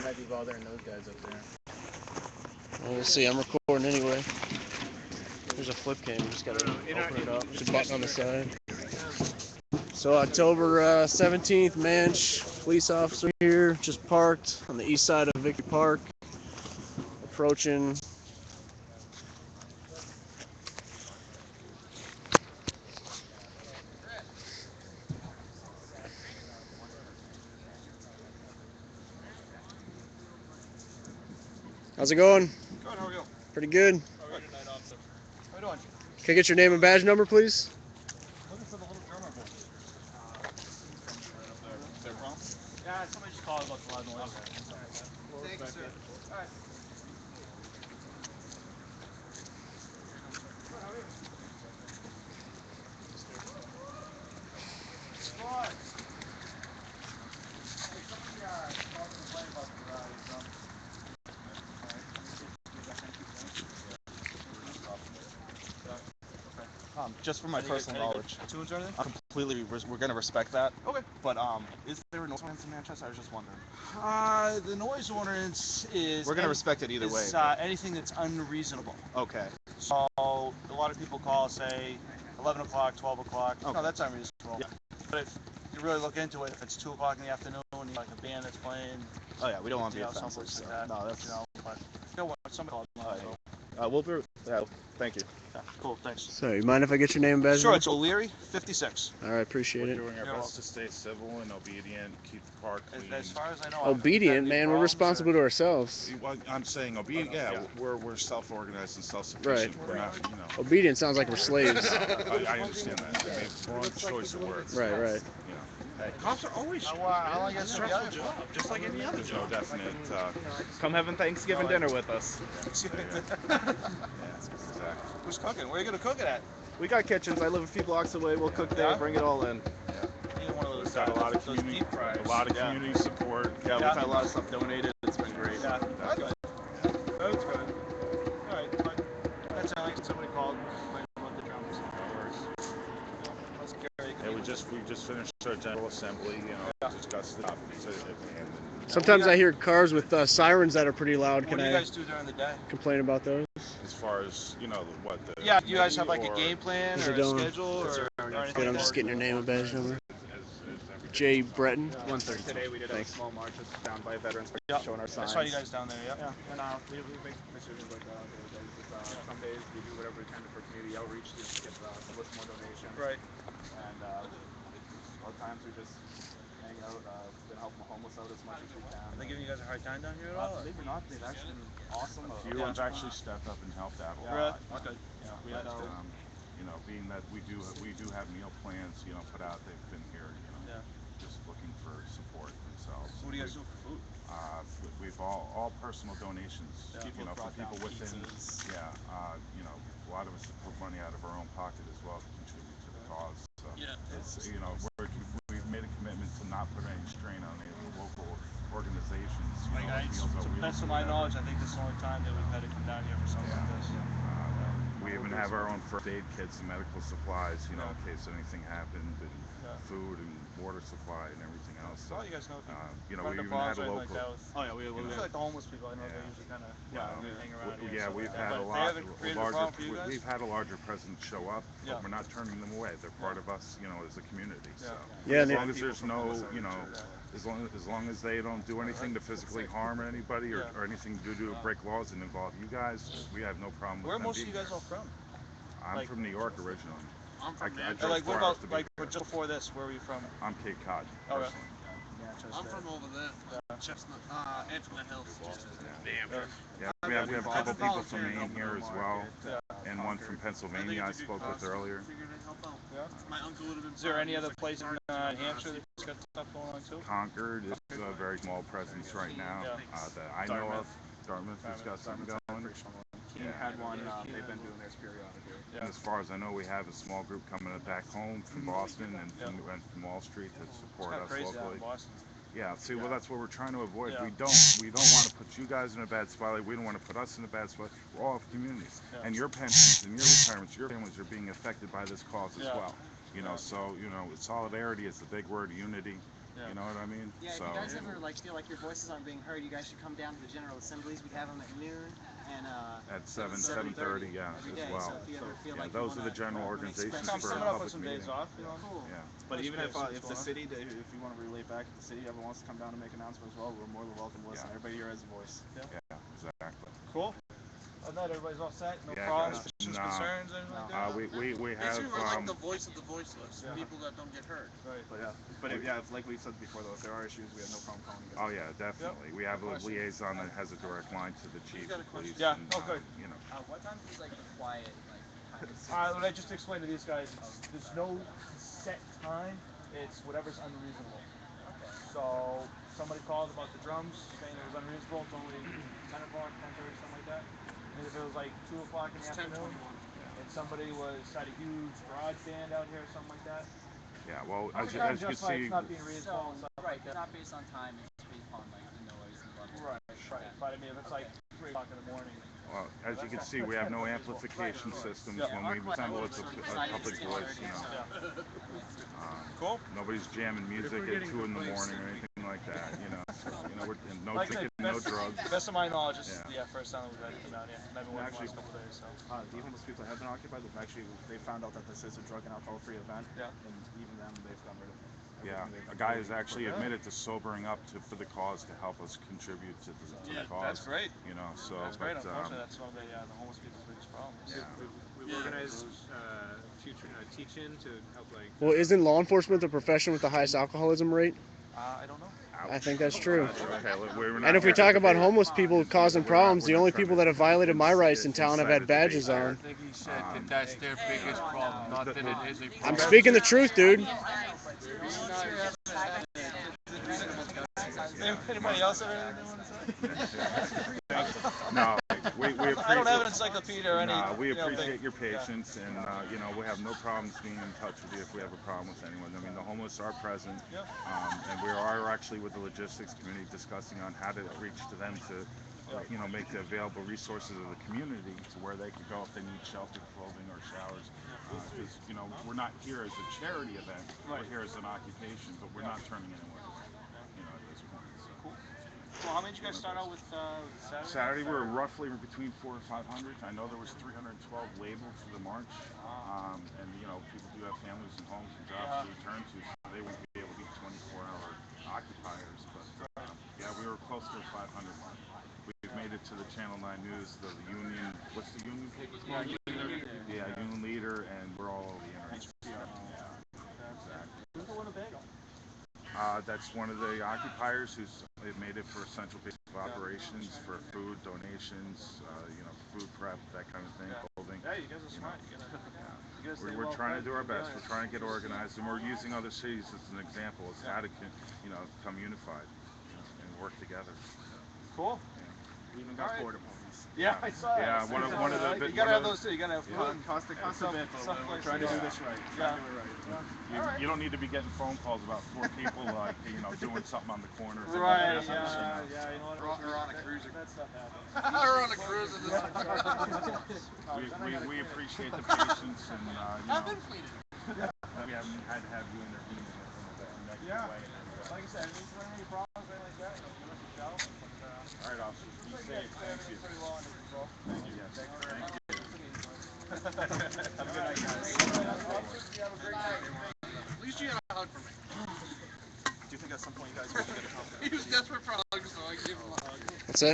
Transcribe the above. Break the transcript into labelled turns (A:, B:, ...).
A: might be bothering those guys up there.
B: Well, we'll see. I'm recording anyway. There's a flip cam. You just gotta open it up. There's a button on the side. So October 17th, Manch, police officer here, just parked on the east side of Victory Park, approaching. How's it going?
C: Good, how are you?
B: Pretty good.
C: How are you tonight, officer? How you doing?
B: Can I get your name and badge number, please?
C: Looking for the little German boy. Is there a problem? Yeah, somebody just called about the loud noise. Thank you, sir. All right. Good, how are you? Squad. Hey, somebody called to complain about the drums. Just for my personal knowledge, tunes or anything? Completely, we're gonna respect that. Okay. But is there a noise ordinance in Manchester? I was just wondering. The noise ordinance is. We're gonna respect it either way. Anything that's unreasonable. Okay. So a lot of people call, say, 11 o'clock, 12 o'clock. Okay. No, that's unreasonable. Yeah. But if you really look into it, if it's 2 o'clock in the afternoon, like a band that's playing. Oh yeah, we don't want to be offensive. So. Like that. No, that's. But you know what? Somebody called. We'll be. Yeah. Thank you. Yeah, cool, thanks.
B: So, you mind if I get your name and badge?
C: Sure, it's O'Leary, 56.
B: All right, appreciate it.
D: We're doing our best to stay civil and obedient, keep the park clean.
C: As far as I know,
B: obedient, man. We're responsible to ourselves.
D: Well, I'm saying obedient. Yeah, we're self-organized and self-sufficient.
B: Right.
D: We're not, you know.
B: Obedient sounds like we're slaves.
D: I understand that. I mean, wrong choice of words.
B: Right.
D: You know.
E: Hey, cops are always stressful job, just like any other
D: There's no
E: job.
D: definite.
E: Come having Thanksgiving dinner with us.
D: Exactly.
C: Who's cooking? Where are you going to cook it at?
E: We got kitchens. I live a few blocks away. We'll cook there, bring it all in.
C: Either one of those.
D: We've got a lot of community support.
E: Yeah, we've had a lot of stuff donated. It's been great.
C: Yeah, that's good. That's good. All right, but that's like somebody called complaining about the drums.
D: Yeah, we just finished our general assembly. You know, discussed the topics at hand.
B: Sometimes I hear cars with sirens that are pretty loud.
C: What do you guys do during the day?
B: Complain about those?
D: As far as, you know, what the...
C: Yeah, do you guys have like a game plan or a schedule or anything?
B: Good, I'm just getting your name and badge number. J. Breton.
E: 1:30 today. We did have a small march down by veterans showing our signs.
C: I saw you guys down there. Yeah.
E: And we make decisions like that. Some days we do whatever we can for community outreach to get solicit more donations.
C: Right.
E: And other times we just hang out. Been helping the homeless out as much as we can.
C: Are they giving you guys a hard time down here at all?
E: Maybe not. They've actually been awesome.
D: A few have actually stepped up and helped out a lot.
C: That's good.
E: Yeah,
D: we had, you know, being that we do have meal plans, you know, put out. They've been here, you know, just looking for support themselves.
C: What do you guys do for food?
D: We've all personal donations, you know, from people within.
E: Pizzas.
D: You know, a lot of us have put money out of our own pocket as well to contribute to the cause. So it's, you know, we've made a commitment to not put any strain on any of the local organizations.
C: To the best of my knowledge, I think this is the only time that we've had to come down here for something like this.
D: We even have our own first aid kits and medical supplies, you know, in case anything happened, and food and water supply and everything else. So,
C: you guys know,
D: you know, we even had a local.
C: We like the homeless people. I know they usually kind of hang around here.
D: Yeah, we've had we've had a larger presence show up, but we're not turning them away. They're part of us, you know, as a community. So as long as there's no, you know, as long as they don't do anything to physically harm anybody or anything to do to break laws and involve you guys, we have no problem with them.
C: Where most of you guys all from?
D: I'm from New York originally.
A: I'm from Manch.
C: What about just before this? Where were you from?
D: I'm Cape Cod.
C: Okay.
A: I'm from over there, Chestnut, Edgemont Hills.
D: Yeah, we have a couple people from Maine here as well, and one from Pennsylvania I spoke with earlier.
A: My uncle would have been.
C: Is there any other place in Hampshire that's got stuff going on too?
D: Concord is a very small presence right now that I know of. Dartmouth has got something going.
E: King had one. They've been doing theirs periodically.
D: And as far as I know, we have a small group coming back home from Boston and from Wall Street to support us locally. Yeah, see, well, that's what we're trying to avoid. We don't want to put you guys in a bad spot. We don't want to put us in a bad spot. We're all communities, and your pensions and your retirements, your families are being affected by this cause as well. You know, so you know, solidarity is the big word. Unity. You know what I mean?
F: Yeah, if
D: so,
F: you guys ever feel like your voices aren't being heard, you guys should come down to the General Assemblies. We have them at noon and
D: at 7:30, yeah,
F: every
D: as
F: day.
D: well.
F: So if you ever feel
D: Yeah,
F: like
D: those
F: you
D: are the general
F: wanna
D: organizations
F: express
D: for a
C: Coming up with
D: public
C: some
D: meeting.
C: days off, you know.
F: Cool.
D: Yeah.
C: But even if
E: great.
C: the city, if you want to relate back, if the city ever wants to come down and make an announcement as well, we're more than welcome to listen.
D: Yeah.
C: Everybody here has a voice.
D: Yeah, exactly.
C: Cool. Other than that, everybody's all set. No
D: Yeah,
C: problems,
D: guys,
C: questions,
D: no.
C: concerns, anything like that.
D: We
A: These
D: have.
A: people are like the voice of the voiceless, people that don't get heard.
C: Right. But like we said before, though, if there are issues, we have no problem calling you guys.
D: Oh yeah, definitely. We have a liaison that has a direct line to the chief of police.
C: Yeah.
D: And,
C: Okay.
D: You know.
F: What time is the quiet time?
C: What I just explained to these guys, there's no set time. It's whatever's unreasonable. So somebody called about the drums, saying it was unreasonable. It's only 10 o'clock, 10:30, something like that. And if it was like 2 o'clock in the afternoon, and somebody had a huge garage band out here or something like that.
D: Yeah. Well, as you can
C: It's
D: see.
C: not being reasonable.
F: Right, it's not based on time. It's based on the noise and level.
C: Right. But I mean, if it's like 3 o'clock in the morning.
D: Well, as you can see, we have no amplification systems when we assemble. It's a public voice. You know.
C: Cool.
D: Nobody's jamming music at 2 in the morning or anything like that. You know. We're no drinking, no drugs.
C: Best of my knowledge, this is the first time we've had to come down here. And I've been working the last couple of days. So. The homeless people have been occupied. They found out that this is a drug and alcohol-free event. Yeah. And even them, they've gotten rid of it.
D: Yeah, a guy has actually admitted to sobering up for the cause to help us contribute to the cause.
C: That's great.
D: You know, so.
C: That's great. Unfortunately, that's one of the homeless people's biggest problems.
D: Yeah.
E: We organize future teach-in to help
B: Well, isn't law enforcement the profession with the highest alcoholism rate?
C: I don't know.
B: I think that's true.
D: Okay,
B: And if we talk about homeless people causing problems, the only people that have violated my rights in town have had badges on.
G: I think he said that that's their biggest problem, not that it is a problem.
B: I'm speaking the truth, dude.
C: Anybody else have anything they want to say?
D: No, we appreciate.
C: I don't have an encyclopedia or any.
D: We appreciate your patience, and we have no problems being in touch with you if we have a problem with anyone. I mean, the homeless are present, and we are actually with the logistics community discussing on how to reach to them to, make the available resources of the community to where they can go if they need shelter, clothing, or showers. Because we're not here as a charity event. We're here as an occupation, but we're not turning anyone away. At this point. So.
C: Cool. Well, how many did you guys start out with Saturday?
D: Saturday we were roughly between 400 or 500. I know there was 312 labeled for the march, and people do have families and homes and jobs to return to, so they won't be able to be 24-hour occupiers. But we were close to the 500 mark. We've made it to the Channel 9 News, the Union. What's the Union paper called? Yeah, Union Leader, and we're all over the internet. Exactly.
C: Who's the Winnebago?
D: That's one of the occupiers they've made it for central base of operations, for food donations, food prep, that kind of thing, clothing.
C: Yeah, you guys are smart.
D: We're trying to do our best. We're trying to get organized, and we're using other cities as an example as how to, come unified, and work together.
C: Cool.
E: We even got border police.
C: Yeah, I saw that.
D: Yeah, one of the.
C: You gotta have those too. You gotta have
E: Cost a bit, but we're trying to do this right.
D: You don't need to be getting phone calls about 4 people doing something on the corner.
C: Right. Yeah. You know what?
A: We're on a cruiser.
C: That stuff happens.
A: We're on a cruiser.
D: We appreciate the patience, and
A: I've been cleaning.
D: we haven't had to have you intervene in a negative way.
C: Like I said, if you run any problems or anything like that, give us a shout.
D: All right, officers, be safe. Thank you.
C: Pretty well under control.
D: Thank you. Yes. Thank you.
C: Have a good night, guys.
A: At least you got a hug from me.
C: Do you think at some point you guys will get a compliment?
A: He was desperate for hugs, so I gave him